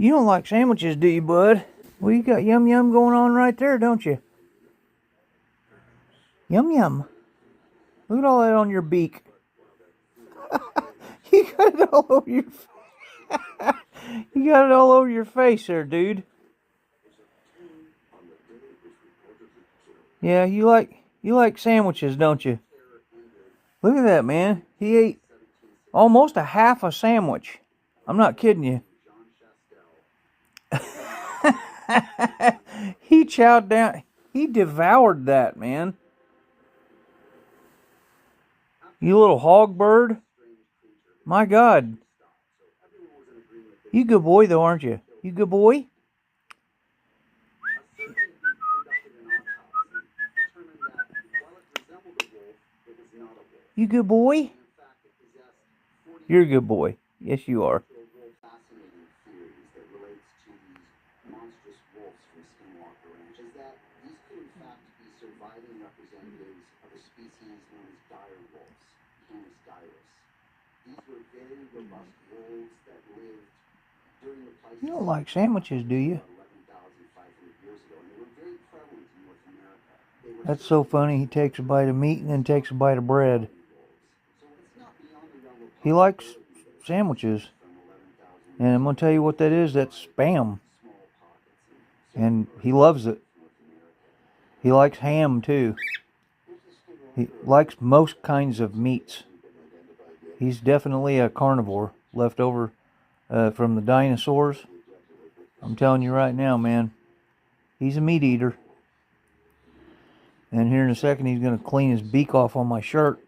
You don't like sandwiches, do you, bud? Well, you got yum yum going on right there, don't you? Yum yum. Look at all that on your beak. You got it all over your You got it all over your face there, dude. Yeah, you like sandwiches, don't you? Look at that, man. He ate almost a half a sandwich. I'm not kidding you. He chowed down. He devoured that, man. You little hog bird. My God. You good boy, though, aren't you? You good boy? You good boy? You're a good boy. Yes, you are. You don't like sandwiches, do you? That's so funny. He takes a bite of meat and then takes a bite of bread. He likes sandwiches. And I'm going to tell you what that is. That's Spam. And he loves it. He likes ham, too. He likes most kinds of meats. He's definitely a carnivore, left over from the dinosaurs. I'm telling you right now, man. He's a meat eater. And here in a second, he's going to clean his beak off on my shirt.